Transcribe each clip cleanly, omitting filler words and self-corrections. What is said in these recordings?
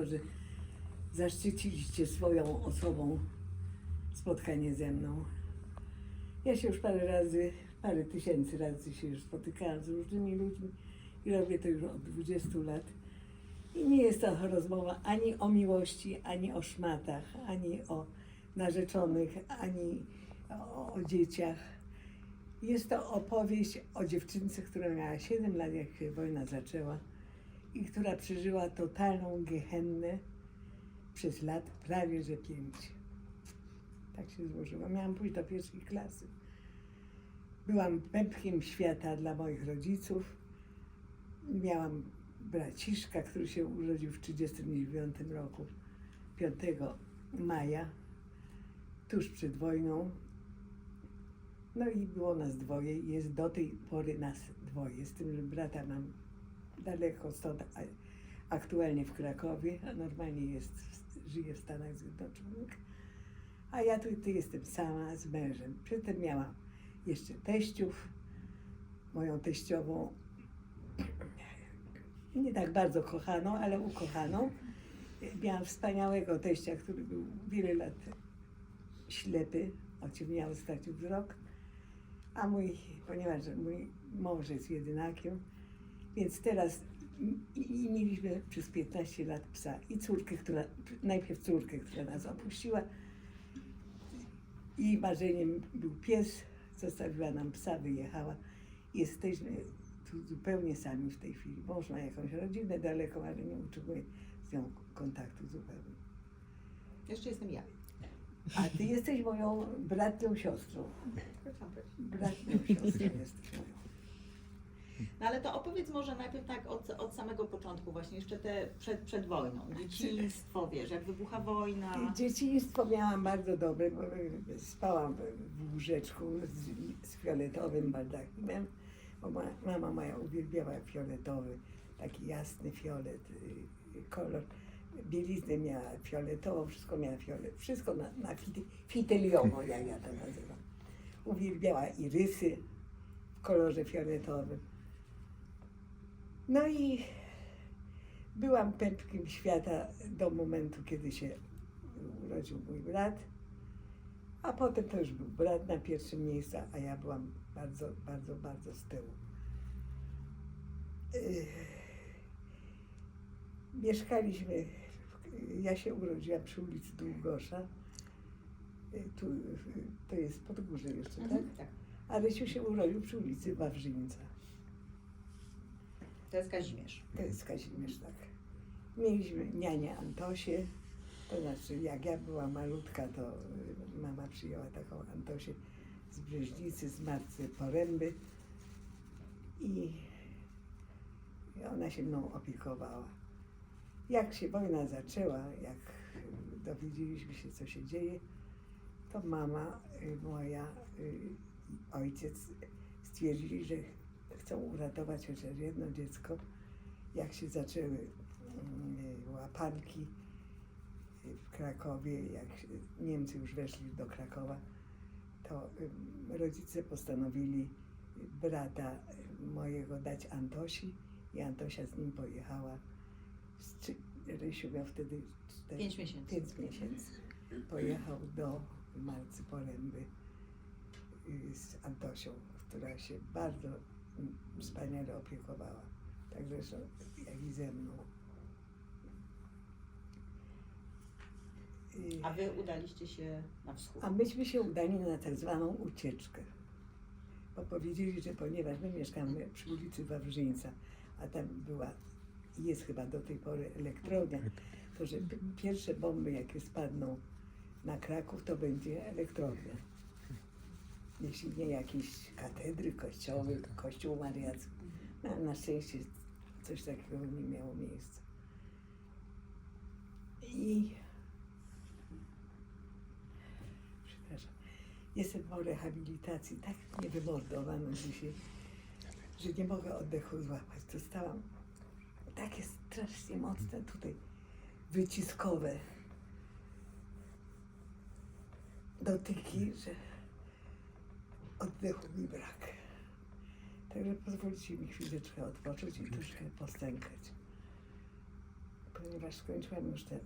to, że zaszczyciliście swoją osobą spotkanie ze mną. Ja się już parę tysięcy razy się już spotykałam z różnymi ludźmi i robię to już od 20 lat. I nie jest to rozmowa ani o miłości, ani o szmatach, ani o narzeczonych, ani o dzieciach. Jest to opowieść o dziewczynce, która miała 7 lat, jak się wojna zaczęła i która przeżyła totalną gehennę przez lat prawie że 5. Tak się złożyło. Miałam pójść do 1. klasy. Byłam pępkiem świata dla moich rodziców. Miałam braciszka, który się urodził w 1939 roku, 5 maja, tuż przed wojną. No i było nas dwoje i jest do tej pory nas dwoje, z tym, że brata mam daleko stąd, aktualnie w Krakowie, a normalnie żyje w Stanach Zjednoczonych. A ja tutaj jestem sama z mężem. Przedtem miałam jeszcze teściów, moją teściową, nie tak bardzo kochaną, ale ukochaną. Miałam wspaniałego teścia, który był wiele lat ślepy, ociemniały, stracił wzrok. A ponieważ mój mąż jest jedynakiem, więc teraz mieliśmy przez 15 lat psa i córkę, najpierw córkę, która nas opuściła. I marzeniem był pies, zostawiła nam psa, wyjechała. Jesteśmy tu zupełnie sami w tej chwili. Mąż ma jakąś rodzinę daleką, ale nie utrzymuje z nią kontaktu zupełnie. Jeszcze jestem ja. A ty jesteś moją bratnią siostrą. Bratnią siostrą jesteś moją. No ale to opowiedz może najpierw tak od samego początku właśnie, jeszcze te przed wojną, dzieciństwo, wiesz, jak wybucha wojna. Dzieciństwo miałam bardzo dobre, bo spałam w łóżeczku z fioletowym baldachimem, bo mama moja uwielbiała fioletowy, taki jasny fiolet, kolor. Bieliznę miała fioletową, wszystko miała fiolet, wszystko na fiteliowo, jak ja to nazywam. Uwielbiała irysy w kolorze fioletowym. No i byłam pępkiem świata do momentu, kiedy się urodził mój brat, a potem to już był brat na pierwszym miejscu, a ja byłam bardzo, bardzo, bardzo z tyłu. Mieszkaliśmy, ja się urodziłam przy ulicy Długosza, to jest Podgórze jeszcze, tak? Tak. A Rysiu się urodził przy ulicy Wawrzyńca. To jest Kazimierz. To jest Kazimierz, tak. Mieliśmy nianię Antosię, to znaczy jak ja byłam malutka, to mama przyjęła taką Antosię z Brzeźnicy, z Marcy Poręby i ona się mną opiekowała. Jak się wojna zaczęła, jak dowiedzieliśmy się, co się dzieje, to mama moja, ojciec stwierdzili, że chcą uratować chociaż jedno dziecko. Jak się zaczęły łapanki w Krakowie, jak Niemcy już weszli do Krakowa, to rodzice postanowili brata mojego dać Antosi i Antosia z nim pojechała. Rysiu miał wtedy 5 miesięcy. 5 miesięcy. Pojechał do Marcy Poręby z Antosią, która się bardzo wspaniale opiekowała. Tak zresztą jak i ze mną. A wy udaliście się na wschód. A myśmy się udali na tak zwaną ucieczkę. Bo powiedzieli, że ponieważ my mieszkamy przy ulicy Wawrzyńca, a tam była, jest chyba do tej pory elektrownia, to że pierwsze bomby, jakie spadną na Kraków, to będzie elektrownia. Jeśli nie jakieś katedry kościoły, kościół mariacki. No, na szczęście coś takiego nie miało miejsca. I przepraszam, jestem po rehabilitacji, tak mnie wymordowano dzisiaj, że nie mogę oddechu złapać. Dostałam takie strasznie mocne tutaj wyciskowe dotyki, że oddechu mi brak. Także pozwolicie mi chwileczkę odpocząć i troszkę postękać. ponieważ skończyłam już te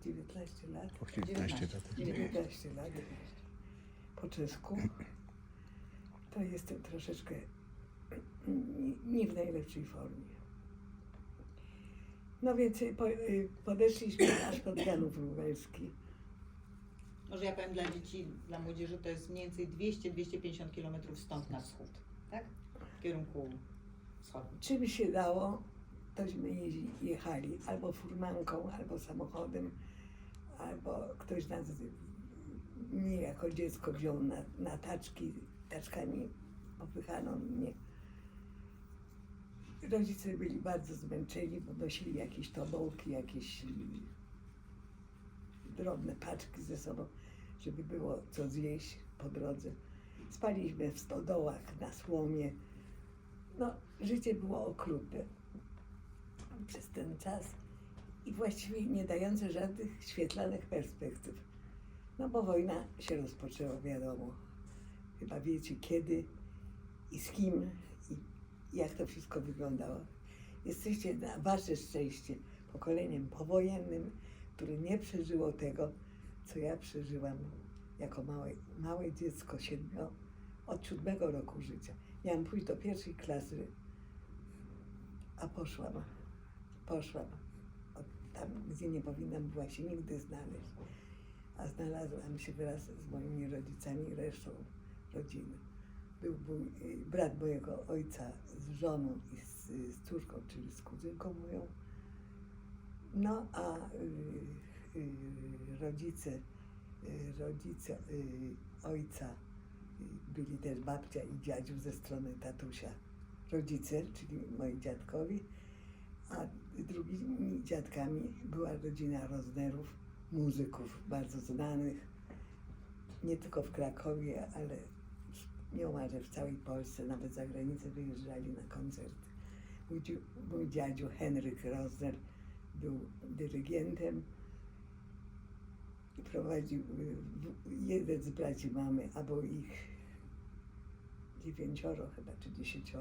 19 lat. 18 lat. 19 lat po czesku, to jestem troszeczkę nie w najlepszej formie. No więc podeszliśmy aż pod Janów Lubelski. Może ja powiem dla dzieci, dla młodzieży, to jest mniej więcej 200-250 km stąd na wschód, tak? W kierunku wschodnim. Czym się dało, tośmy jechali albo furmanką, albo samochodem, albo ktoś nas, mnie jako dziecko wziął na taczkami popychano mnie. Rodzice byli bardzo zmęczeni, bo nosili jakieś tobołki, jakieś drobne paczki ze sobą, żeby było co zjeść po drodze. Spaliśmy w stodołach, na słomie. No, życie było okrutne przez ten czas i właściwie nie dające żadnych świetlanych perspektyw. No bo wojna się rozpoczęła, wiadomo. Chyba wiecie kiedy i z kim i jak to wszystko wyglądało. Jesteście na wasze szczęście pokoleniem powojennym, które nie przeżyło tego, co ja przeżyłam jako małe dziecko od 7 roku życia. Miałam pójść do 1. klasy, a poszłam tam, gdzie nie powinnam była się nigdy znaleźć. A znalazłam się wraz z moimi rodzicami i resztą rodziny. Był brat mojego ojca z żoną i z córką, czyli z kuzynką moją. No a rodzice ojca byli też babcia i dziadziu ze strony tatusia. Rodzice, czyli moi dziadkowie, a drugimi dziadkami była rodzina Roznerów, muzyków bardzo znanych, nie tylko w Krakowie, ale nieomalże w całej Polsce, nawet za granicę wyjeżdżali na koncerty. Mój dziadziu Henryk Rozner był dyrygentem i prowadził jeden z braci mamy, a było ich 9 chyba, czy 10.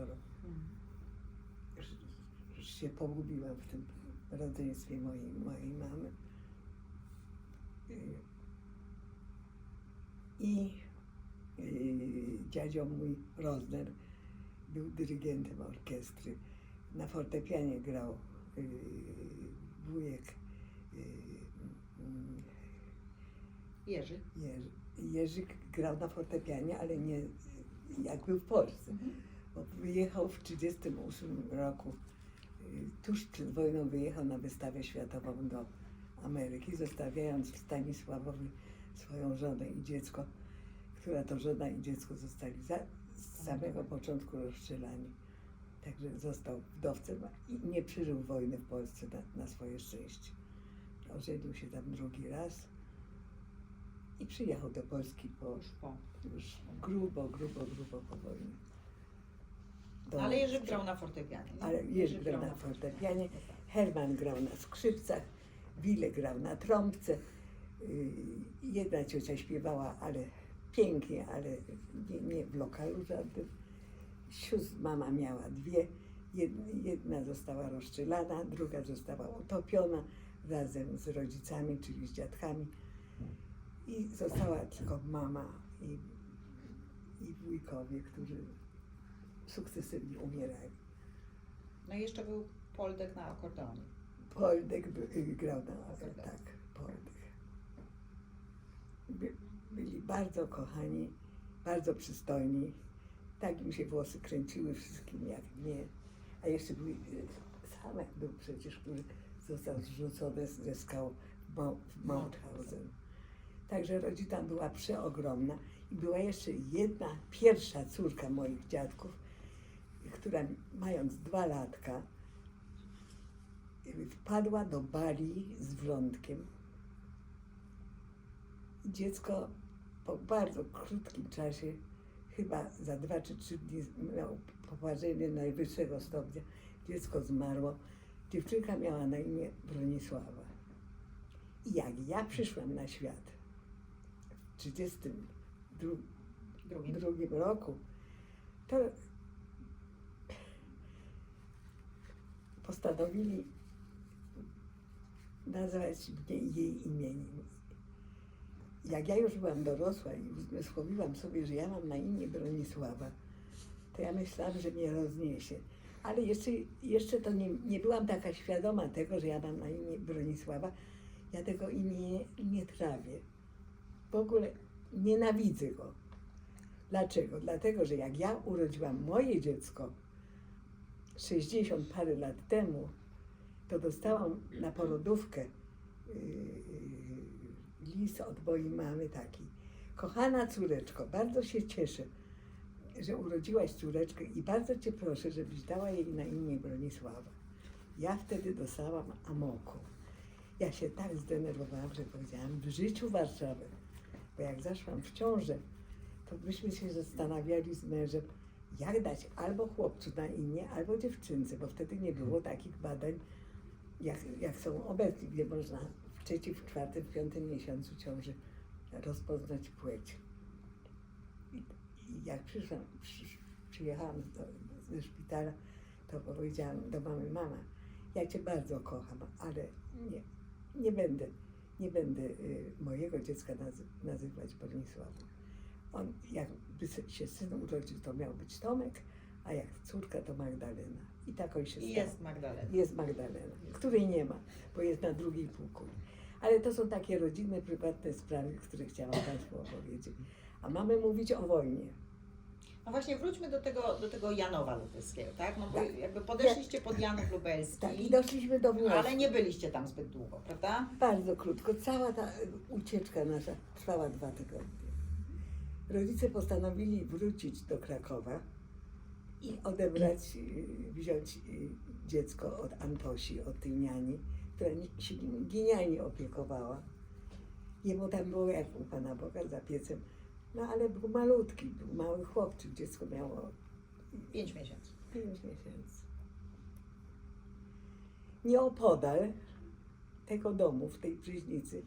Już się pogubiłam w tym rodzeństwie mojej mamy. I dziadzio mój Rozner był dyrygentem orkiestry. Na fortepianie grał wujek Jerzy grał na fortepianie, ale nie jak był w Polsce. Bo wyjechał w 1938 roku, tuż przed wojną wyjechał na wystawę światową do Ameryki, zostawiając w Stanisławowi swoją żonę i dziecko, która to żona i dziecko zostali z samego początku rozstrzelani. Także został wdowcem i nie przeżył wojny w Polsce na swoje szczęście. Ożenił się tam drugi raz i przyjechał do Polski już grubo po wojnie. Ale Jerzy grał na fortepianie. Ale Jerzy grał na fortepianie, Herman grał na skrzypcach, Wile grał na trąbce. Jedna ciocia śpiewała, ale pięknie, ale nie w lokalu żadnym. Sióstr mama miała 2. Jedna została rozstrzelana, druga została utopiona razem z rodzicami, czyli z dziadkami. I została tylko mama i wujkowie, którzy sukcesywnie umierali. No i jeszcze był Poldek na akordeonie. Poldek grał na akordeon, tak, Poldek. Byli bardzo kochani, bardzo przystojni. Tak im się włosy kręciły wszystkim jak mnie. A jeszcze był Samek był przecież, który został zrzucony ze skał w Mauthausen. Także rodzina była przeogromna i była jeszcze jedna, pierwsza córka moich dziadków, która mając 2 latka wpadła do bali z wrzątkiem. Dziecko po bardzo krótkim czasie, chyba za 2 czy 3 dni miało poparzenie najwyższego stopnia, dziecko zmarło. Dziewczynka miała na imię Bronisława. I jak ja przyszłam na świat w 1932 roku, to postanowili nazwać mnie jej imieniem. Jak ja już byłam dorosła i uzmysłowiłam sobie, że ja mam na imię Bronisława, to ja myślałam, że mnie rozniesie. Ale jeszcze to nie byłam taka świadoma tego, że ja mam na imię Bronisława. Ja tego imienia nie trawię. W ogóle nienawidzę go. Dlaczego? Dlatego, że jak ja urodziłam moje dziecko 60 parę lat temu, to dostałam na porodówkę list od mojej mamy taki. Kochana córeczko, bardzo się cieszę, że urodziłaś córeczkę i bardzo cię proszę, żebyś dała jej na imię Bronisława. Ja wtedy dostałam amoku. Ja się tak zdenerwowałam, że powiedziałam, w życiu Warszawy. Bo jak zaszłam w ciążę, to myśmy się zastanawiali z mężem, jak dać albo chłopcu na imię, albo dziewczynce, bo wtedy nie było takich badań, jak są obecnie, gdzie można w trzecim, w czwartym, w piątym miesiącu ciąży rozpoznać płeć. I jak przyjechałam ze szpitala, to powiedziałam do mamy, mama, ja cię bardzo kocham, ale nie będę mojego dziecka nazywać Bronisławem. On, jakby się syn urodził, to miał być Tomek, a jak córka, to Magdalena. I tak on się stał. Jest Magdalena. Jest Magdalena, której nie ma, bo jest na drugiej półkuli. Ale to są takie rodzinne, prywatne sprawy, które chciałam Państwu opowiedzieć. A mamy mówić o wojnie. No właśnie, wróćmy do tego Janowa Lubelskiego, tak? No bo Tak. jakby podeszliście pod Janów Lubelski, Tak, i doszliśmy do wniosku. ale nie byliście tam zbyt długo, prawda? Bardzo krótko. Cała ta ucieczka nasza trwała 2 tygodnie. Rodzice postanowili wrócić do Krakowa i odebrać, wziąć dziecko od Antosi, od tej niani, która się genialnie opiekowała. Jemu tam było jak u Pana Boga za piecem, no ale był malutki, był mały chłopczyk, dziecko miało 5 miesięcy. 5 miesięcy. Nieopodal tego domu, w tej Brzeźnicy,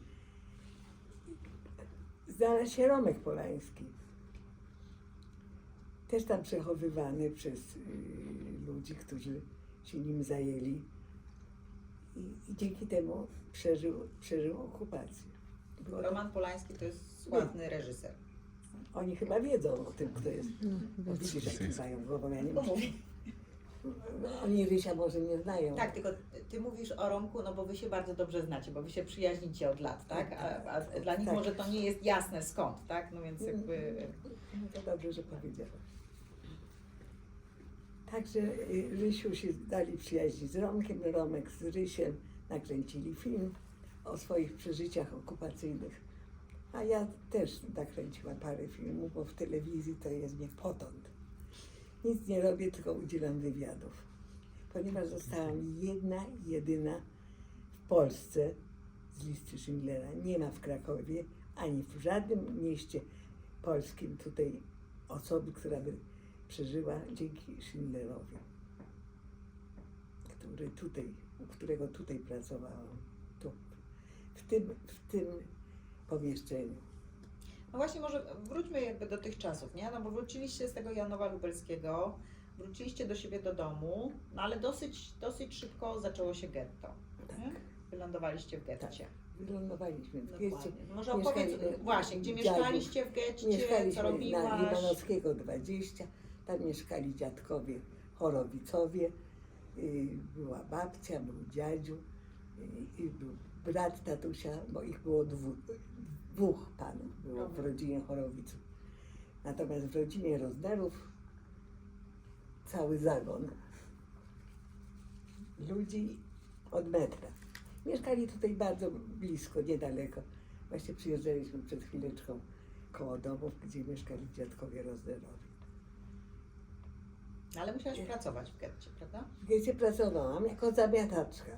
znalazł się Romek Polański. Też tam przechowywany przez ludzi, się nim zajęli. I dzięki temu przeżył okupację. Roman Polański to jest sławny reżyser. Oni chyba wiedzą o tym, kto jest. Widzisz, jak kiwają głową, ja nie muszę. Oni Rysia może nie znają. Tak, tylko ty mówisz o Romku, no bo wy się bardzo dobrze znacie, bo wy się przyjaźnicie od lat, tak? A dla nich Tak. może to nie jest jasne skąd, tak? No więc jakby... No to dobrze, że powiedziałaś. Także Rysiu się dali przyjaźnić z Romkiem, Romek z Rysiem, nakręcili film o swoich przeżyciach okupacyjnych. A ja też nakręciłam parę filmów, bo w telewizji to jest mnie potąd. Nic nie robię, tylko udzielam wywiadów. Ponieważ zostałam jedyna w Polsce z listy Schindlera. Nie ma w Krakowie, ani w żadnym mieście polskim tutaj osoby, która by przeżyła dzięki Schindlerowi, u którego tutaj pracowałam, tu, w tym pomieszczeniu. No właśnie, może wróćmy jakby do tych czasów, nie? No bo wróciliście z tego Janowa Lubelskiego, wróciliście do siebie do domu, no ale dosyć szybko zaczęło się getto. Nie? Wylądowaliście w getcie. Wylądowaliśmy w getcie. Dokładnie. No może opowiedz właśnie, gdzie mieszkaliście w getcie, co Mieszkaliśmy robiłaś? na Limanowskiego 20, tam mieszkali dziadkowie Chorowicowie, była babcia, był dziadziu, był brat tatusia, bo ich było dwóch panów było w rodzinie Chorowiców. Natomiast w rodzinie Roznerów cały zagon ludzi od metra. Mieszkali tutaj bardzo blisko, niedaleko. Właśnie przyjeżdżaliśmy przed chwileczką koło domów, gdzie mieszkali dziadkowie Roznerowi. Ale musiałaś pracować w getcie, prawda? W getcie pracowałam jako zamiataczka,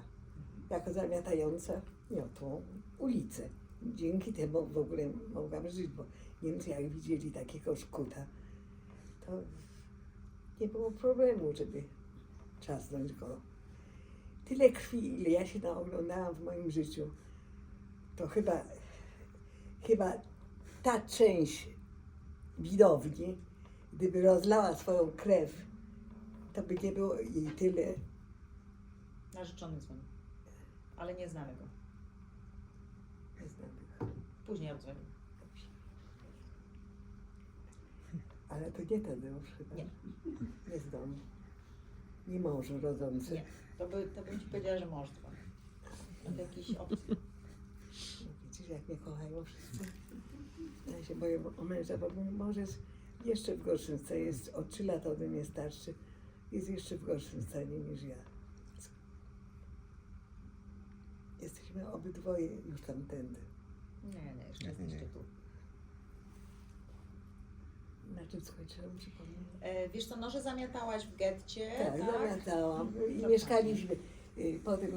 jako zamiatająca miotłą ulicę. Dzięki temu w ogóle mogłam żyć, bo Niemcy jak widzieli takiego szkuta, to nie było problemu, żeby trzasnąć go. Tyle krwi, ile ja się naoglądałam w moim życiu, to chyba ta część widowni, gdyby rozlała swoją krew, to by nie było jej tyle. Narzeczony dzwoni, ale nie znamy go. Nie znam tego. Później odzwonię. Ale to nie Tadeusz chyba. Nie. Nie z domu. Nie mąż rodzący. Nie. To bym ci powiedziała, że mąż dzwoni. Od jakiejś opcji. Widzisz, jak mnie kochają wszyscy. Ja się boję o męża, bo mój mąż jest jeszcze w gorszym stanie. Jest o 3 lata ode mnie starszy. Jest jeszcze w gorszym stanie niż ja. Jesteśmy obydwoje już tamtędy. Nie, jeszcze jesteście tu. Na czym skończyłam, przypomnę? Wiesz co, no, że zamiatałaś w getcie, Tak, zamiatałam. I Dobrze. mieszkaliśmy, potem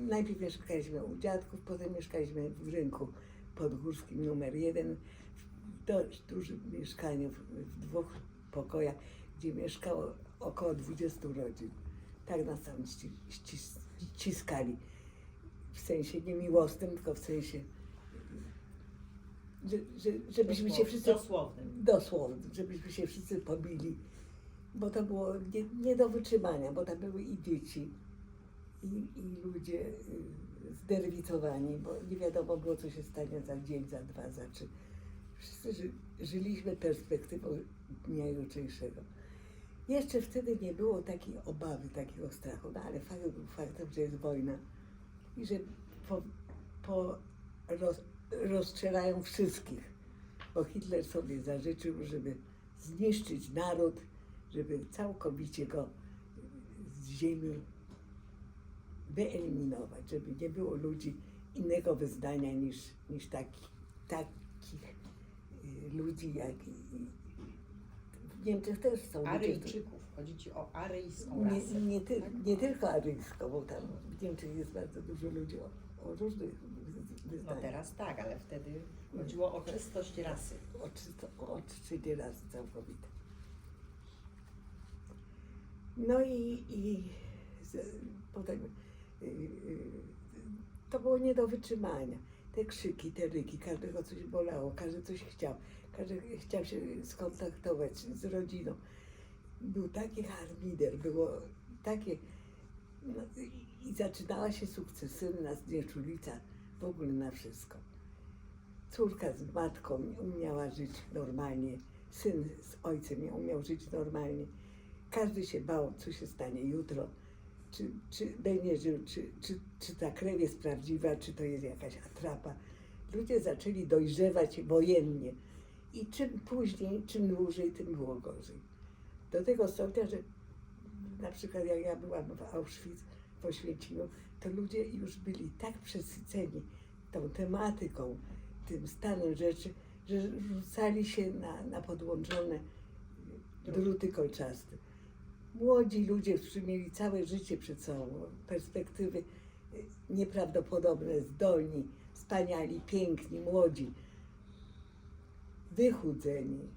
najpierw mieszkaliśmy u dziadków, potem mieszkaliśmy w rynku podgórskim numer 1, w dość dużym mieszkaniu, w 2 pokojach, gdzie mieszkało około 20 rodzin. Tak nas tam ściskali. W sensie nie miłosnym, tylko w sensie, żebyśmy się wszyscy... Dosłownym. Dosłownie, żebyśmy się wszyscy pobili, bo to było nie do wytrzymania, bo tam były i dzieci, i ludzie zderwicowani, bo nie wiadomo było, co się stanie za dzień, za 2, za 3. Wszyscy żyliśmy perspektywą dnia jutrzejszego. Jeszcze wtedy nie było takiej obawy, takiego strachu, no ale fakt był faktem, że jest wojna i że rozstrzelają wszystkich. Bo Hitler sobie zażyczył, żeby zniszczyć naród, żeby całkowicie go z ziemi wyeliminować, żeby nie było ludzi innego wyznania niż takich ludzi jak w Niemczech też są ludzie. Aryjczyków. Chodzi ci o aryjską rasę. Nie tylko aryjską, bo tam w Niemczech jest bardzo dużo ludzi o różnych No wyznaniach. teraz tak, ale wtedy chodziło o czystość rasy. O 3 razy całkowite. No i potem to było nie do wytrzymania. Te krzyki, te ryki, każdego coś bolało, każdy coś chciał. Każdy chciał się skontaktować z rodziną. Był taki harmider, było takie... No, i zaczynała się sukcesywna znieczulica w ogóle na wszystko. Córka z matką nie umiała żyć normalnie, syn z ojcem nie umiał żyć normalnie. Każdy się bał, co się stanie jutro, czy będzie żył, czy ta krew jest prawdziwa, czy to jest jakaś atrapa. Ludzie zaczęli dojrzewać wojennie i czym później, czym dłużej, tym było gorzej. Do tego stopnia, że na przykład jak ja byłam w Auschwitz, w Oświęcimiu, to ludzie już byli tak przesyceni tą tematyką, tym stanem rzeczy, że rzucali się na podłączone druty kolczaste. Młodzi ludzie, którzy mieli całe życie przed sobą, perspektywy nieprawdopodobne, zdolni, wspaniali, piękni, młodzi, wychudzeni,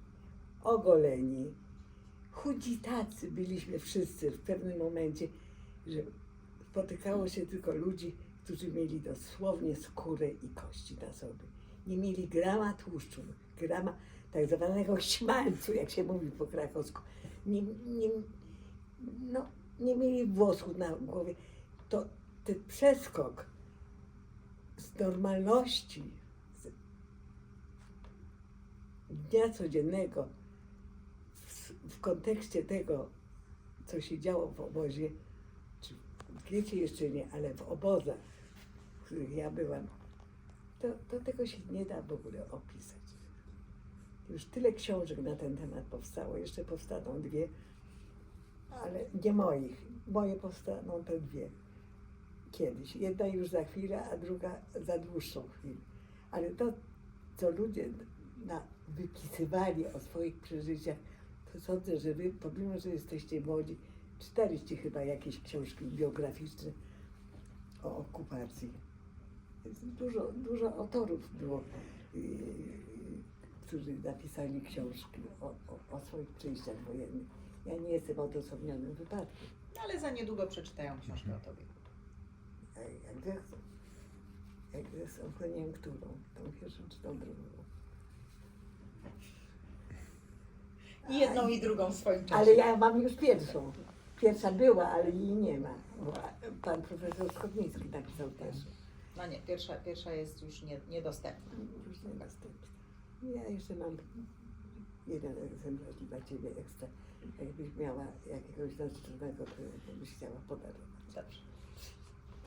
ogoleni, chudzi tacy byliśmy wszyscy w pewnym momencie, że spotykało się tylko ludzi, którzy mieli dosłownie skórę i kości na sobie. Nie mieli grama tłuszczu, grama tak zwanego śmalcu, jak się mówi po krakowsku. Nie mieli włosów na głowie. To ten przeskok z normalności, z dnia codziennego w kontekście tego, co się działo w obozie, czy w getcie jeszcze nie, ale w obozach, w których ja byłam, to tego się nie da w ogóle opisać. Już tyle książek na ten temat powstało, jeszcze powstaną 2, ale nie moich. Moje powstaną te 2 kiedyś. Jedna już za chwilę, a druga za dłuższą chwilę. Ale to, co ludzie wypisywali o swoich przeżyciach, to sądzę, że wy, pomimo że jesteście młodzi, czytaliście chyba jakieś książki biograficzne o okupacji. Dużo autorów było, którzy napisali książki o swoich przejściach wojennych. Ja nie jestem odosobnionym wypadkiem. No, ale za niedługo przeczytają książkę o tobie. Jak zechcą. Jak zechcą, to nie wiem którą. Tą pierwszą czy tą drugą. I jedną i drugą w swoim czasie. Ale ja mam już pierwszą. Pierwsza była, ale jej nie ma. Bo pan profesor Schodnicki napisał pierwszą. No nie, pierwsza jest już niedostępna. Już nie następna. Ja jeszcze mam jeden egzemplarz dla Ciebie ekstra. Jakbyś miała jakiegoś narzeczonego, to byś chciała podarować. Dobrze.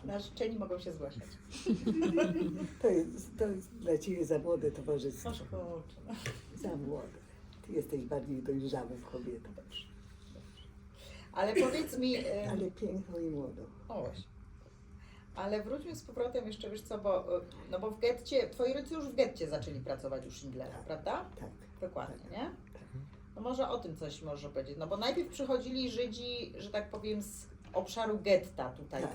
Narzeczeni mogą się zgłaszać. To jest dla Ciebie za młode towarzystwo. Masz kurczę. No. Za młode. Ty jesteś bardziej dojrzałą kobietą. Dobrze. Ale powiedz mi... Ale piękną i młodą. O właśnie. Ale wróćmy z powrotem jeszcze, wiesz co, bo w getcie, twoi rodzice już w getcie zaczęli pracować u Schindlera, Tak. prawda? Tak. Dokładnie, Tak. nie? No może o tym coś może powiedzieć, no bo najpierw przychodzili Żydzi, że tak powiem, z obszaru getta tutaj Tak,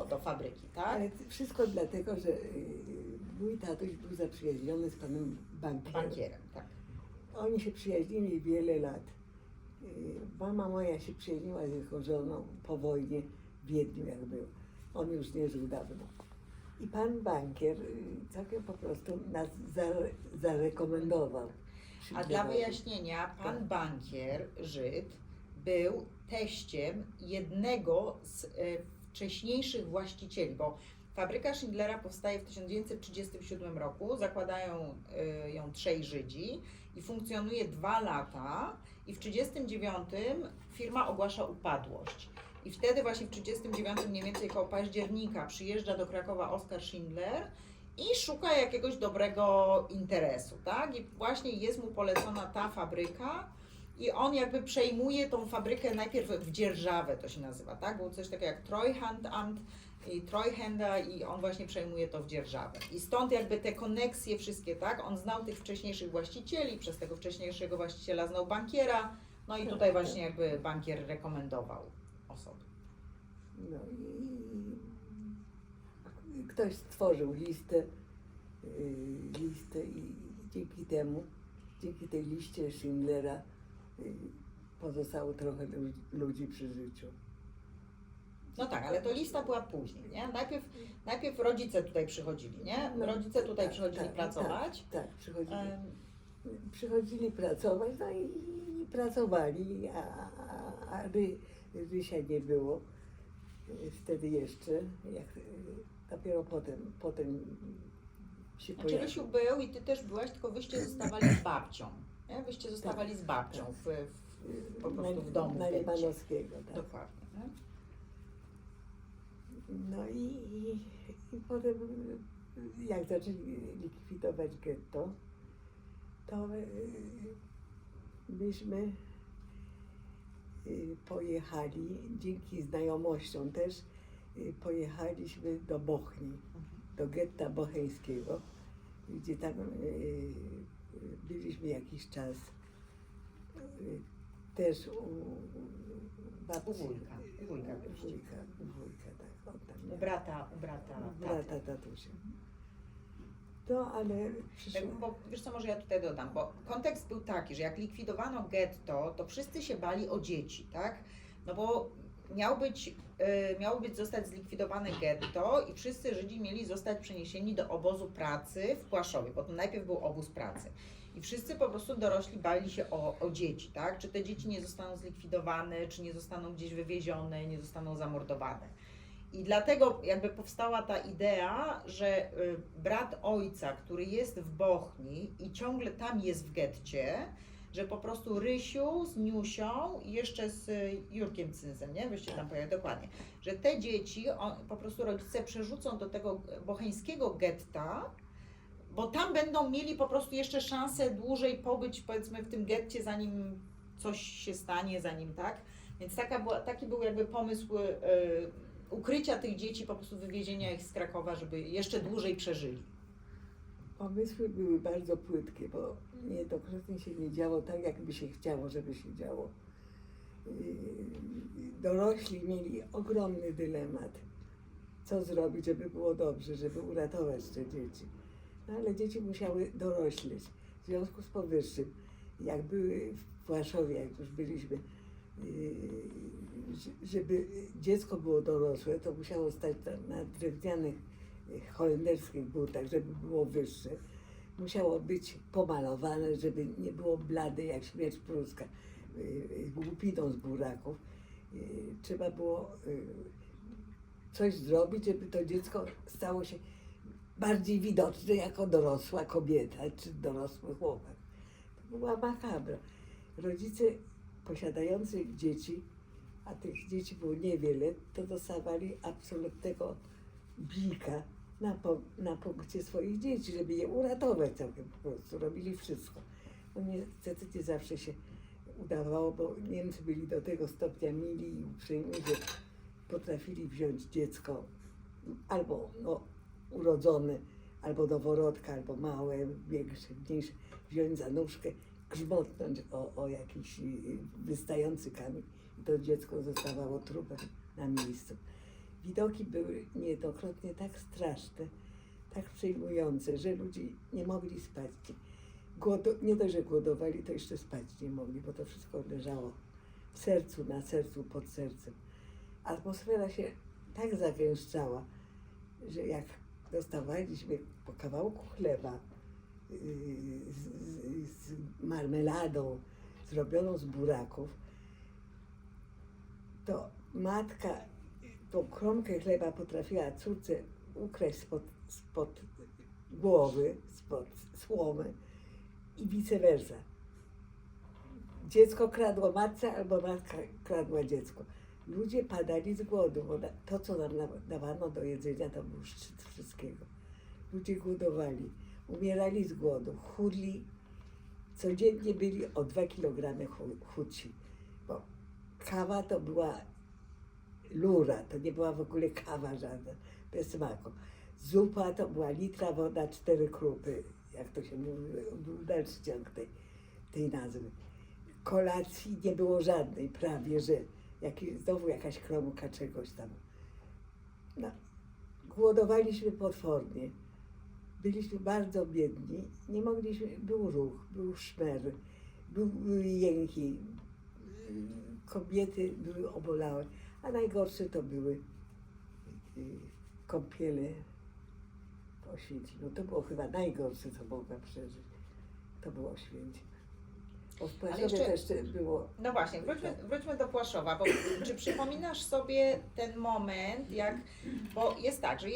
do fabryki, tak? Ale wszystko dlatego, że mój tatuś był zaprzyjaźniony z panem bankierem. Bankierem, tak. Oni się przyjaźnili wiele lat. Mama moja się przyjaźniła z jego żoną po wojnie w Wiedniu, jak był. On już nie żył dawno. I pan bankier całkiem po prostu nas zarekomendował. A dla wyjaśnienia, pan bankier, Żyd, był teściem jednego z wcześniejszych właścicieli, bo fabryka Schindlera powstaje w 1937 roku, zakładają ją 3 Żydzi i funkcjonuje 2 lata i w 1939 firma ogłasza upadłość. I wtedy właśnie w 1939 mniej więcej koło października przyjeżdża do Krakowa Oskar Schindler i szuka jakiegoś dobrego interesu, tak? I właśnie jest mu polecona ta fabryka i on jakby przejmuje tą fabrykę najpierw w dzierżawę, to się nazywa, tak? Było coś takiego jak Treuhandamt i Treuhänder i on właśnie przejmuje to w dzierżawę. I stąd jakby te koneksje wszystkie, tak? On znał tych wcześniejszych właścicieli, przez tego wcześniejszego właściciela znał bankiera, no i tutaj właśnie jakby bankier rekomendował osoby. No i ktoś stworzył listę i dzięki tej liście Schindlera pozostało trochę ludzi przy życiu. No tak, ale to lista była później, nie? Najpierw rodzice tutaj przychodzili, nie? Rodzice tutaj przychodzili pracować. Tak, przychodzili pracować, no i pracowali, a Rysia nie było wtedy jeszcze, jak dopiero potem się Znaczy pojawił. Rysiu był i ty też byłaś, tylko wyście zostawali z babcią, nie? Wyście zostawali z babcią po prostu w domu. Na w getcie. Limanowskiego, tak. Dokładnie. Nie? No i potem, jak zaczęli likwidować getto, to myśmy pojechali, dzięki znajomościom też, pojechaliśmy do Bochni, do getta bocheńskiego, gdzie tam byliśmy jakiś czas. Też u babci. U wujka byliście. U wujka, tak. On tam U miał. brata Brata tatusia. No, ale przyszło. Bo wiesz co, może ja tutaj dodam, bo kontekst był taki, że jak likwidowano getto, to wszyscy się bali o dzieci, tak? No bo miało być zostać zlikwidowane getto i wszyscy Żydzi mieli zostać przeniesieni do obozu pracy w Płaszowie, bo to najpierw był obóz pracy. I wszyscy po prostu dorośli bali się o dzieci, tak? Czy te dzieci nie zostaną zlikwidowane, czy nie zostaną gdzieś wywiezione, nie zostaną zamordowane. I dlatego jakby powstała ta idea, że brat ojca, który jest w Bochni i ciągle tam jest w getcie, że po prostu Rysiu z Niusią i jeszcze z Jurkiem Cynsem, nie? Wyście tam pojechali, dokładnie. Że te dzieci po prostu rodzice przerzucą do tego bocheńskiego getta, bo tam będą mieli po prostu jeszcze szansę dłużej pobyć, powiedzmy, w tym getcie, zanim coś się stanie, tak? Więc taki był jakby pomysł ukrycia tych dzieci, po prostu wywiezienia ich z Krakowa, żeby jeszcze dłużej przeżyli. Pomysły były bardzo płytkie, bo niejednokrotnie się nie działo tak, jakby się chciało, żeby się działo. Dorośli mieli ogromny dylemat, co zrobić, żeby było dobrze, żeby uratować te dzieci. No, ale dzieci musiały dorośleć. W związku z powyższym, jak były w Płaszowie, jak już byliśmy, żeby dziecko było dorosłe, to musiało stać na drewnianych holenderskich butach, żeby było wyższe. Musiało być pomalowane, żeby nie było blade jak śmierć pruska, głupiną z buraków. Trzeba było coś zrobić, żeby to dziecko stało się bardziej widoczny jako dorosła kobieta czy dorosły chłopak. To była makabra. Rodzice posiadający dzieci, a tych dzieci było niewiele, to dostawali absolutnego bika na punkcie swoich dzieci, żeby je uratować całkiem po prostu. Robili wszystko. No niestety nie zawsze się udawało, bo Niemcy byli do tego stopnia mili i uprzejmi, że potrafili wziąć dziecko albo urodzone, albo noworodka, albo małe, większe, mniejsze, wziąć za nóżkę, grzmotnąć o jakiś wystający kamień i to dziecko zostawało trupem na miejscu. Widoki były niejednokrotnie tak straszne, tak przejmujące, że ludzie nie mogli spać. Nie dość, że głodowali, to jeszcze spać nie mogli, bo to wszystko leżało w sercu, na sercu, pod sercem. Atmosfera się tak zagęszczała, że jak dostawaliśmy po kawałku chleba z marmeladą zrobioną z buraków, to matka tą kromkę chleba potrafiła córce ukraść spod głowy, spod słomy i vice versa. Dziecko kradło matce albo matka kradła dziecko. Ludzie padali z głodu, bo to, co nam dawano do jedzenia, to był szczyt wszystkiego. Ludzie głodowali, umierali z głodu, chudli, codziennie byli o 2 kg chudsi, bo kawa to była lura, to nie była w ogóle kawa żadna, bez smaku. Zupa to była litra woda, 4 krupy, jak to się mówi, był dalszy ciąg tej nazwy. Kolacji nie było żadnej, prawie że. Znowu jakaś kromka czegoś tam. No, głodowaliśmy potwornie. Byliśmy bardzo biedni, nie mogliśmy, był ruch, był szmer, były jęki, kobiety były obolałe, a najgorsze to były kąpiele w Oświęcimiu. To było chyba najgorsze, co mogłam przeżyć. To było Oświęcim. Bo w Płaszowie też było... No właśnie, wróćmy do Płaszowa, bo czy przypominasz sobie ten moment, bo jest tak, że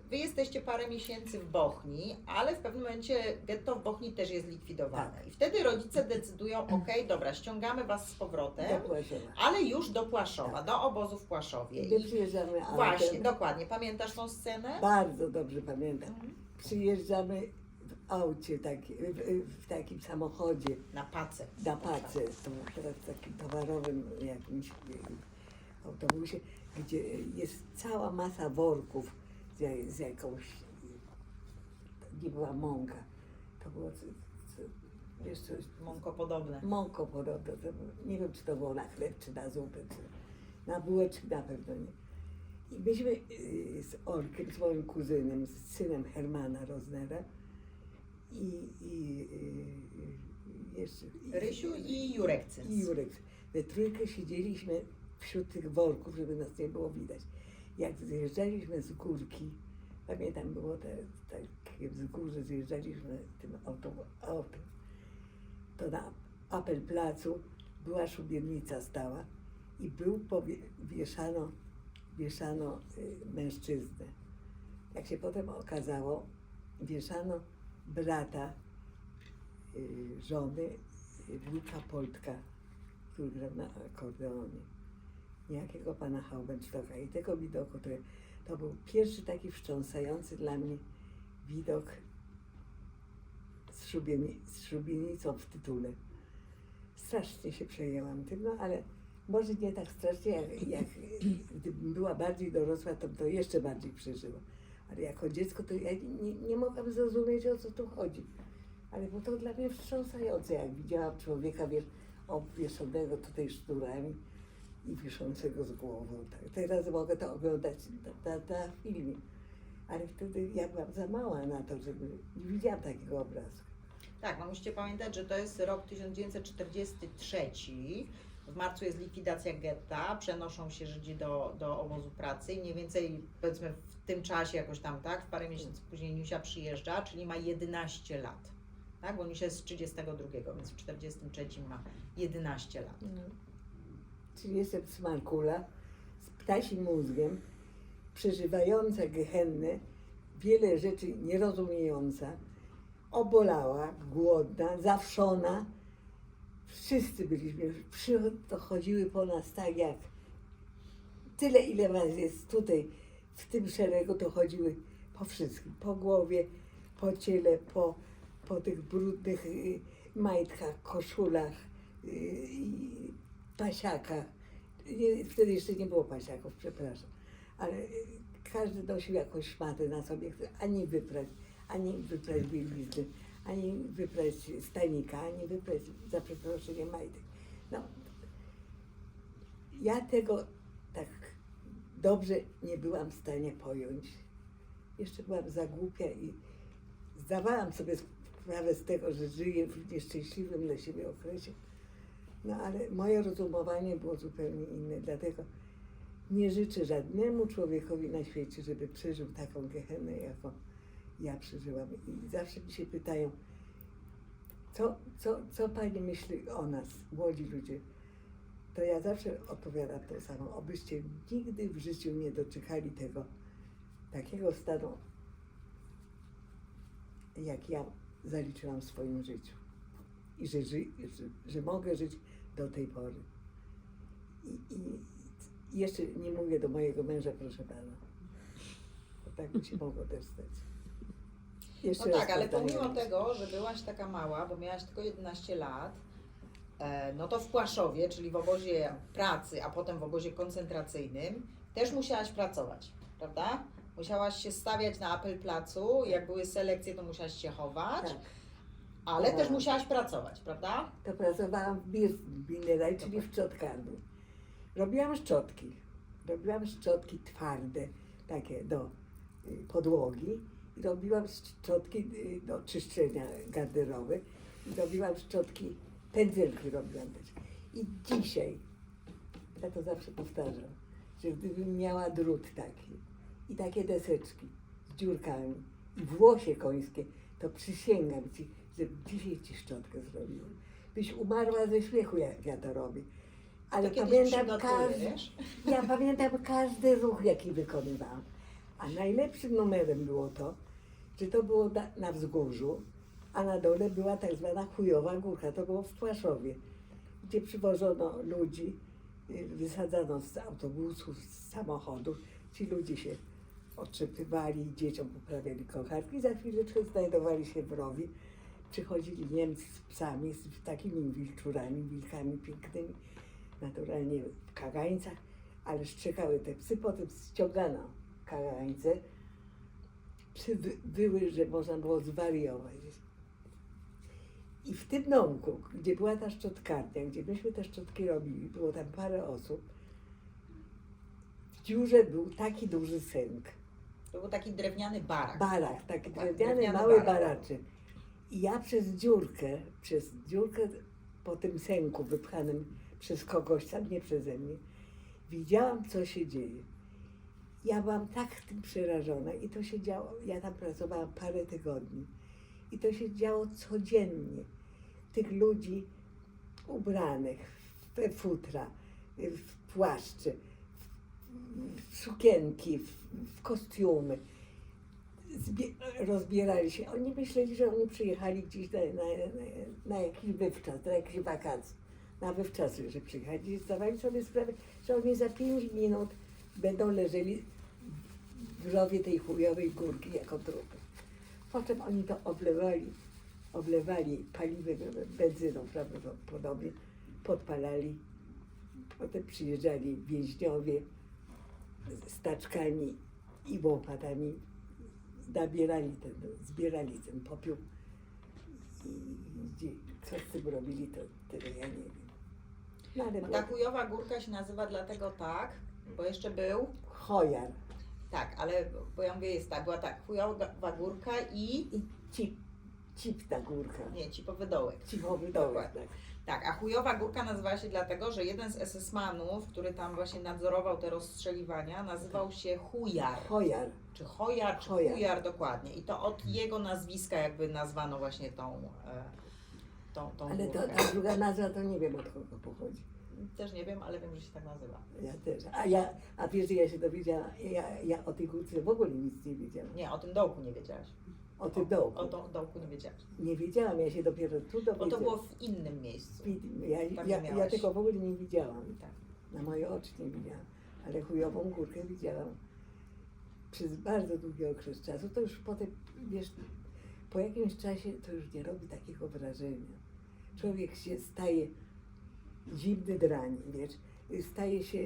wy jesteście parę miesięcy w Bochni, ale w pewnym momencie getto w Bochni też jest likwidowane. Tak. I wtedy rodzice decydują, okej, dobra, ściągamy was z powrotem, Do Płaszowa. ale już do Płaszowa, Tak. do obozu w Płaszowie. I my przyjeżdżamy autem. Właśnie, dokładnie. Pamiętasz tą scenę? Bardzo dobrze pamiętam. Przyjeżdżamy w aucie, w takim samochodzie, Na Pace. na Pace, to teraz w takim towarowym jakimś autobusie, gdzie jest cała masa worków z jakąś, nie była mąka, to było wiesz coś, Mąko podobne. mąko podobno, nie wiem czy to było na chleb, czy na zupę, czy na bułeczki, na pewno nie. I myśmy z Olkiem, z moim kuzynem, z synem Hermana Roznera i jeszcze... Rysiu i Jurek Cyns. I Jurek. We trójkę siedzieliśmy wśród tych worków, żeby nas nie było widać. Jak zjeżdżaliśmy z górki, pamiętam, było takie wzgórze, zjeżdżaliśmy tym autem, to na Apelplacu była szubienica stała i wieszano mężczyznę. Jak się potem okazało, wieszano brata żony wujka Poltka, który grał na akordeonie, niejakiego pana Haubenstocka. I tego widoku, to był pierwszy taki wstrząsający dla mnie widok z szubienicą w tytule. Strasznie się przejęłam tym, no ale może nie tak strasznie, jak gdybym była bardziej dorosła, to jeszcze bardziej przeżyła. Ale jako dziecko to ja nie mogłam zrozumieć, o co tu chodzi. Ale było to dla mnie wstrząsające, jak widziałam człowieka, obwieszonego tutaj sznurami i wiszącego z głową. Tak. Teraz mogę to oglądać na filmie. Ale wtedy ja byłam za mała na to, żeby nie widziałam takiego obrazka. Tak, no musicie pamiętać, że to jest rok 1943. W marcu jest likwidacja getta, przenoszą się Żydzi do obozu pracy i mniej więcej, powiedzmy, w tym czasie jakoś tam, tak, w parę miesięcy później Niusia przyjeżdża, czyli ma 11 lat. Tak, bo Niusia jest z 32, więc w 43 ma 11 lat. Czyli jestem smarkula z ptasim mózgiem, przeżywająca gehennę wiele rzeczy nierozumiejąca, obolała, głodna, zawszona. Wszyscy byliśmy, to chodziły po nas tak jak tyle, ile was jest tutaj, w tym szeregu, to chodziły po wszystkim, po głowie, po ciele, po tych brudnych majtkach, koszulach, pasiakach. Wtedy jeszcze nie było pasiaków, przepraszam, ale każdy nosił jakąś szmatę na sobie, ani wyprać bielizny, ani wyprać stanika, ani wyprać, za przeproszeniem, majtek. No, ja tego tak dobrze nie byłam w stanie pojąć. Jeszcze byłam za głupia i zdawałam sobie sprawę z tego, że żyję w nieszczęśliwym dla siebie okresie. No ale moje rozumowanie było zupełnie inne, dlatego nie życzę żadnemu człowiekowi na świecie, żeby przeżył taką gehennę, jaką ja przeżyłam. I zawsze mi się pytają, co pani myśli o nas, młodzi ludzie? To ja zawsze odpowiadam to samo. Obyście nigdy w życiu nie doczekali takiego stanu, jak ja zaliczyłam w swoim życiu. I że mogę żyć do tej pory. I jeszcze nie mówię do mojego męża, proszę pana. Bo tak by się mogło też stać. Jeszcze No raz tak, ale powtarzam. pomimo tego, że byłaś taka mała, bo miałaś tylko 11 lat, no to w Płaszowie, czyli w obozie pracy, a potem w obozie koncentracyjnym, też musiałaś pracować, prawda? Musiałaś się stawiać na apel placu, jak były selekcje, to musiałaś się chować, Tak. ale też Tak. musiałaś pracować, prawda? To pracowałam w Bineraj, czyli w szczotkarni. Robiłam szczotki twarde, takie do podłogi. I robiłam szczotki do czyszczenia garderoby. I robiłam szczotki, pędzelki robiłam też. I dzisiaj, ja to zawsze powtarzam, że gdybym miała drut taki i takie deseczki z dziurkami i włosie końskie, to przysięgam ci, że dzisiaj ci szczotkę zrobiłam. Byś umarła ze śmiechu, jak ja to robię. Ale To kiedyś pamiętam przygotuję, wiesz? ja pamiętam każdy ruch, jaki wykonywałam. A najlepszym numerem było to, że to było na wzgórzu, a na dole była tak zwana chujowa górka. To było w Płaszowie, gdzie przywożono ludzi, wysadzano z autobusów, z samochodów. Ci ludzie się otrzepywali, dzieciom poprawiali kocharki. Za chwileczkę znajdowali się w rowi. Przychodzili Niemcy z psami, z takimi wilczurami, wilkami pięknymi, naturalnie w kagańcach, ale szczekały te psy, potem ściągano kagańce. Psy były, że można było zwariować. I w tym domku, gdzie była ta szczotkarnia, gdzie myśmy te szczotki robili, było tam parę osób, w dziurze był taki duży sęk. To był taki drewniany barak. Barak, taki Tak, drewniany, mały baraczek. I ja przez dziurkę po tym sęku wypchanym przez kogoś tam, nie przeze mnie, widziałam, co się dzieje. Ja byłam tak tym przerażona i to się działo, ja tam pracowałam parę tygodni i to się działo codziennie. Tych ludzi ubranych we futra, w płaszcze, w sukienki, w kostiumy. Rozbierali się. Oni myśleli, że oni przyjechali gdzieś na jakiś wywczas, na jakieś wakacje. Na wywczasy, że przyjechali. Zdawali sobie sprawę, że oni za 5 minut będą leżeli w rowie tej chujowej górki jako trupy. Potem oni to oblewali paliwem, benzyną prawdopodobnie, podpalali. Potem przyjeżdżali więźniowie z taczkami i łopatami, zbierali ten popiół i co z tym robili, to tego ja nie wiem. No, ale Ta chujowa górka się nazywa dlatego tak, bo jeszcze był, Chojar tak, ale bo ja mówię, jest tak, była tak, chujowa górka i cipta górka, nie, cipowy dołek. cipowy dołek, Dokładnie. tak. Tak, a chujowa górka nazywała się dlatego, że jeden z SS-manów, który tam właśnie nadzorował te rozstrzeliwania, nazywał się Chujar. Chojar. Czy Chojar, czy Chojar. Chujar, dokładnie. I to od jego nazwiska jakby nazwano właśnie tą Ale górkę. ta druga nazwa to nie wiem, od kogo pochodzi. Też nie wiem, ale wiem, że się tak nazywa. Ja też. A wiesz, że ja się dowiedziałam, ja o tej górce w ogóle nic nie wiedziałam. Nie, o tym dołku nie wiedziałaś. O tym dołku. O dołku nie wiedziałaś. Nie wiedziałam, ja się dopiero tu Bo dowiedziałam. to było w innym miejscu. Ja miałaś. tego w ogóle nie widziałam. Tak. Na moje oczy nie widziałam. Ale chujową górkę widziałam przez bardzo długi okres czasu. To już potem, wiesz, po jakimś czasie to już nie robi takiego wrażenia. Człowiek się staje zimny drań, wiesz, staje się,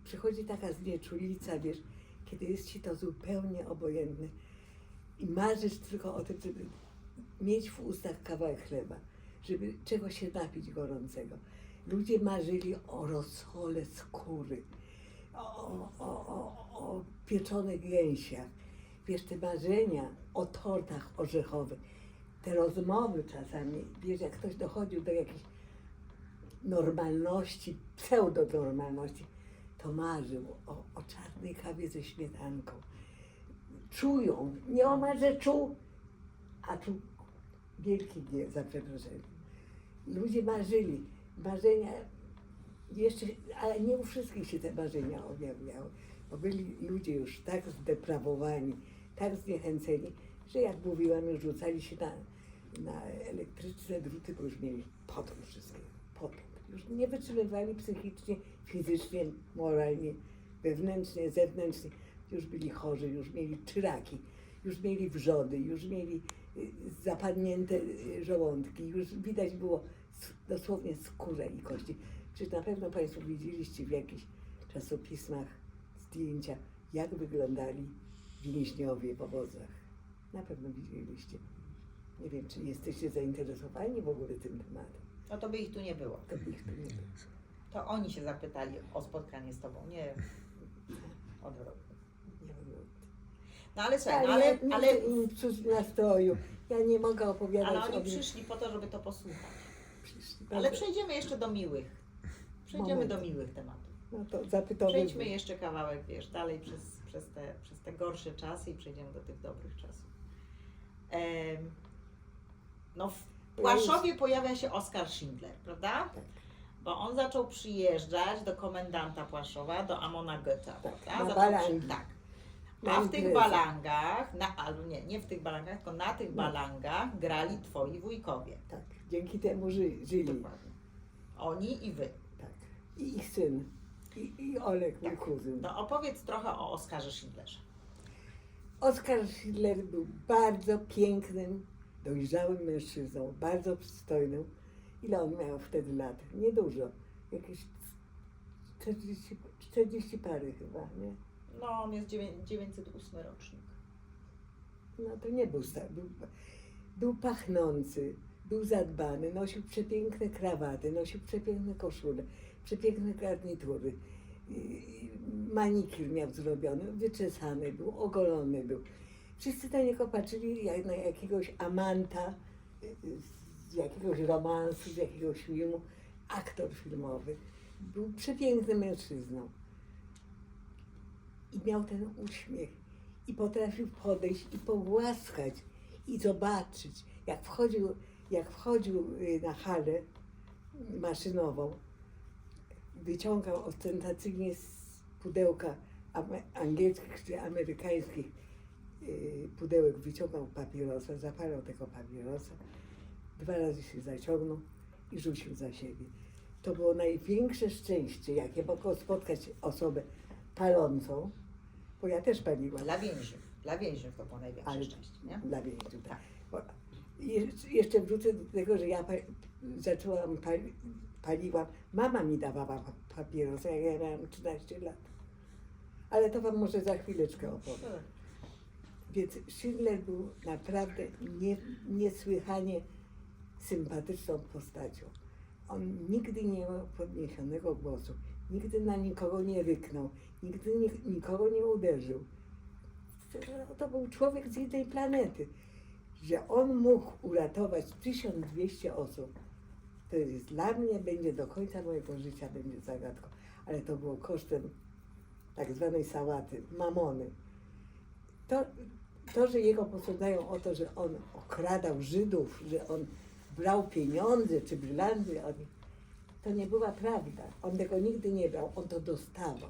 przychodzi taka znieczulica, wiesz, kiedy jest ci to zupełnie obojętne i marzysz tylko o tym, żeby mieć w ustach kawałek chleba, żeby czegoś się napić gorącego. Ludzie marzyli o rosole skóry, o pieczonych gęsiach. Wiesz, te marzenia o tortach orzechowych, te rozmowy czasami, wiesz, jak ktoś dochodził do jakiejś normalności, pseudonormalności, to marzył o czarnej kawie ze śmietanką. Czują, nieomal, że czuł, a czuł wielki nie, za przeproszeniem. Ludzie marzyli, marzenia jeszcze, ale nie u wszystkich się te marzenia objawiały, bo byli ludzie już tak zdeprawowani, tak zniechęceni, że jak mówiłam, już rzucali się na elektryczne druty, bo już mieli potąd wszystkiego, potąd. Już nie wytrzymywali psychicznie, fizycznie, moralnie, wewnętrznie, zewnętrznie. Już byli chorzy, już mieli czyraki, już mieli wrzody, już mieli zapadnięte żołądki, już widać było dosłownie skórę i kości. Czy na pewno Państwo widzieliście w jakichś czasopismach zdjęcia, jak wyglądali więźniowie w obozach? Na pewno widzieliście. Nie wiem, czy jesteście zainteresowani w ogóle tym tematem. No to by ich tu nie było. To by ich tu nie było. To oni się zapytali o spotkanie z tobą, nie odwrotnie. No ale słuchaj, Ale im psuć nastroju. Ja nie mogę opowiadać ale o oni nich. przyszli po to, żeby to posłuchać. Przyszli. Ale przejdziemy jeszcze do miłych. Przejdziemy Moment. do miłych tematów. No to zapytamy. Przejdźmy jeszcze kawałek, wiesz, dalej przez te gorsze czasy i przejdziemy do tych dobrych czasów. No w Płaszowie pojawia się Oskar Schindler, prawda? Tak. Bo on zaczął przyjeżdżać do komendanta Płaszowa, do Amona Goetha, prawda? na Zaczął balangi. tak. Na A w tych imprezę. balangach, albo nie w tych balangach, tylko na tych balangach grali twoi wujkowie. Tak, dzięki temu żyli. Dokładnie. Oni i wy. Tak. I ich syn. I Olek, mój Tak. kuzyn. No opowiedz trochę o Oskarze Schindlerze. Oskar Schindler był bardzo pięknym, dojrzałym mężczyzną, bardzo przystojnym. Ile on miał wtedy lat? Niedużo. Jakieś 40 pary chyba, nie? No on jest 908 rocznik. No to nie był stary. Był pachnący, był zadbany, nosił przepiękne krawaty, nosił przepiękne koszule, przepiękne garnitury. Manikir miał zrobiony, wyczesany był, ogolony był. Wszyscy na niego patrzyli jak na jakiegoś amanta z jakiegoś romansu, z jakiegoś filmu, aktor filmowy. Był przepięknym mężczyzną. I miał ten uśmiech. I potrafił podejść i pogłaskać i zobaczyć. Jak wchodził na halę maszynową, wyciągał ostentacyjnie z pudełka angielskich czy amerykańskich pudełek, wyciągał papierosa, zapalał tego papierosa, 2 razy się zaciągnął i rzucił za siebie. To było największe szczęście, jakie mogło spotkać osobę palącą, bo ja też paliłam. Dla więźniów to było największe Ale szczęście, nie? dla więźniów, tak. Tak. Bo jeszcze wrócę do tego, że ja zaczęłam, paliłam. Mama mi dawała papierosa, jak ja miałam 13 lat. Ale to wam może za chwileczkę opowiem. Więc Schindler był naprawdę niesłychanie sympatyczną postacią. On nigdy nie miał podniesionego głosu, nigdy na nikogo nie ryknął, nigdy nikogo nie uderzył. To był człowiek z innej planety. Że on mógł uratować 1200 osób, to jest dla mnie, będzie do końca mojego życia, będzie zagadką. Ale to było kosztem tak zwanej sałaty, mamony. To, że jego posądzają o to, że on okradał Żydów, że on brał pieniądze czy brylanty od nich, to nie była prawda. On tego nigdy nie brał, on to dostawał.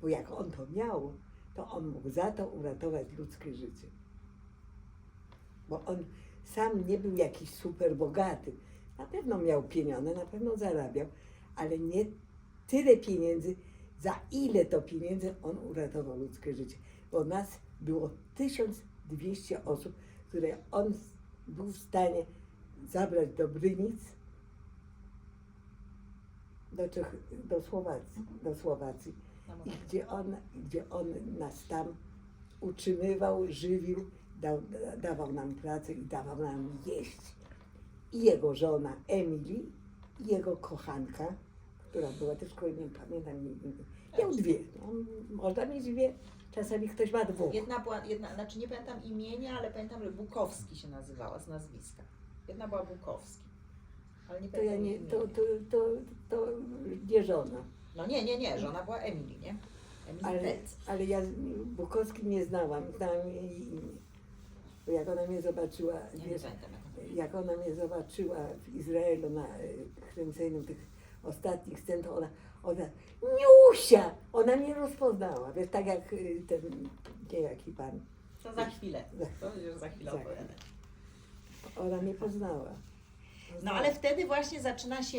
Bo jak on to miał, to on mógł za to uratować ludzkie życie. Bo on sam nie był jakiś super bogaty. Na pewno miał pieniądze, na pewno zarabiał, ale nie tyle pieniędzy, za ile to pieniędzy on uratował ludzkie życie. Bo nas było 1200 osób, które on był w stanie zabrać do Brynic, do Słowacji. I gdzie on nas tam utrzymywał, żywił, dawał nam pracę i dawał nam jeść. I jego żona Emily, i jego kochanka, która była też, nie pamiętam, miał dwie. No, można mieć dwie, czasami ktoś ma dwóch. Jedna była, znaczy nie pamiętam imienia, ale pamiętam, że Bukowski się nazywała z nazwiska. Jedna była Bukowski, ale nie To ja pamiętam nie, imienia. to nie żona. No nie, żona była Emily, nie? Emily Pec. Ale ja Bukowski nie znałam jej imię. Bo jak ona mnie zobaczyła, Nie wiesz, pamiętam jak ona mnie zobaczyła w Izraelu na kręceniu tych ostatnich scen, to ona Niusia! Ona mnie rozpoznała, wiesz, tak jak ten, nie jaki pan. To za chwilę, to już za chwilę opowiadam. Ona mnie poznała. No ale wtedy właśnie zaczyna się,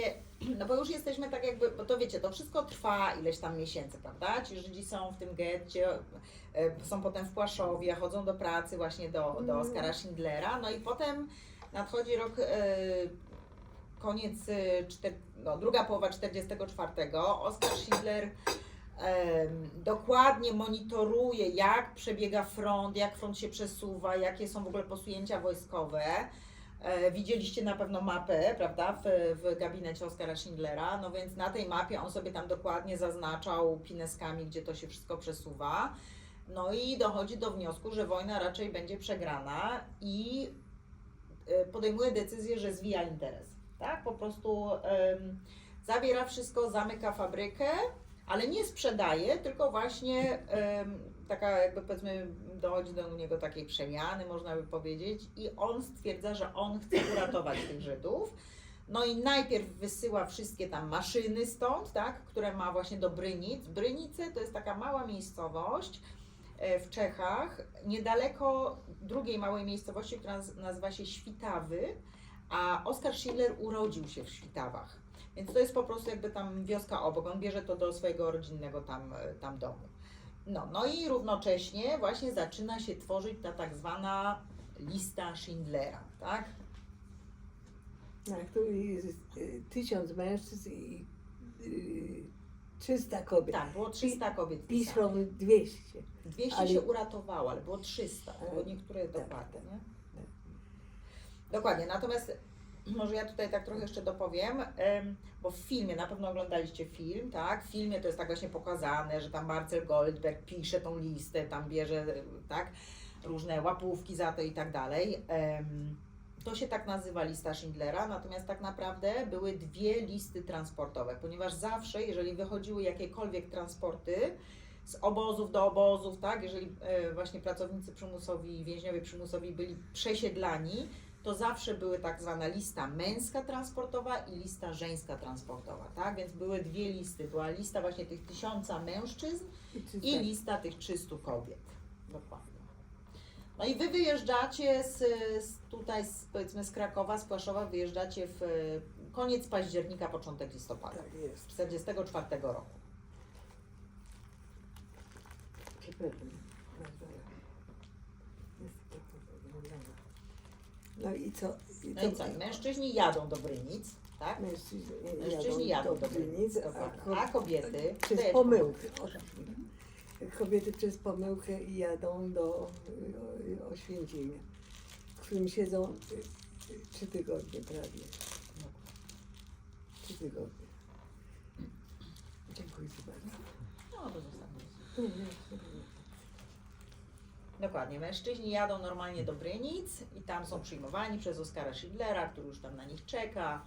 no bo już jesteśmy tak jakby, bo to wiecie, to wszystko trwa ileś tam miesięcy, prawda? Ci Żydzi są w tym getcie, są potem w Płaszowie, chodzą do pracy właśnie do Oskara Schindlera, no i potem nadchodzi rok, koniec, druga połowa 44. Oskar Schindler dokładnie monitoruje, jak przebiega front, jak front się przesuwa, jakie są w ogóle posunięcia wojskowe. Widzieliście na pewno mapę, prawda, w gabinecie Oskara Schindlera, no więc na tej mapie on sobie tam dokładnie zaznaczał pineskami, gdzie to się wszystko przesuwa. No i dochodzi do wniosku, że wojna raczej będzie przegrana i podejmuje decyzję, że zwija interes, tak? Po prostu zawiera wszystko, zamyka fabrykę, ale nie sprzedaje, tylko właśnie taka jakby powiedzmy dochodzi do niego takiej przemiany, można by powiedzieć, i on stwierdza, że on chce uratować tych Żydów. No i najpierw wysyła wszystkie tam maszyny stąd, tak, które ma właśnie do Brynic. Brynice to jest taka mała miejscowość w Czechach, niedaleko drugiej małej miejscowości, która nazywa się Świtawy, a Oskar Schindler urodził się w Świtawach. Więc to jest po prostu jakby tam wioska obok, on bierze to do swojego rodzinnego tam domu. No i równocześnie właśnie zaczyna się tworzyć ta tak zwana lista Schindlera, tak? Na której jest 1000 mężczyzn i 300 kobiet. Tak, było 300 kobiet Piszą pisanych. 200. 200 ale- się uratowało, ale było 300, bo niektóre dokładnie, nie? Dokładnie, natomiast może ja tutaj tak trochę jeszcze dopowiem, bo w filmie, na pewno oglądaliście film, tak? W filmie to jest tak właśnie pokazane, że tam Marcel Goldberg pisze tą listę, tam bierze, tak, różne łapówki za to i tak dalej. To się tak nazywa lista Schindlera, natomiast tak naprawdę były dwie listy transportowe, ponieważ zawsze, jeżeli wychodziły jakiekolwiek transporty z obozów do obozów, tak, jeżeli właśnie pracownicy przymusowi, więźniowie przymusowi byli przesiedlani, to zawsze były tak zwana lista męska transportowa i lista żeńska transportowa, tak? Więc były dwie listy. Była lista właśnie tych 1000 mężczyzn i lista tych 300 kobiet. Dokładnie. No i wy wyjeżdżacie powiedzmy z Krakowa, z Płaszowa, wyjeżdżacie w koniec października, początek listopada, Tak jest. 44 roku. Przepraszam. No i co? No i co? Mężczyźni jadą do Brynic, tak? Mężczyźni jadą do Brynic, a kobiety przez też pomyłkę. Kobiety przez pomyłkę jadą do Oświęcimia, w którym siedzą 3 tygodnie prawie. 3 tygodnie. Dziękuję Ci bardzo. No to zostanie. Dokładnie, mężczyźni jadą normalnie do Brynic i tam są przyjmowani przez Oskara Schindlera, który już tam na nich czeka.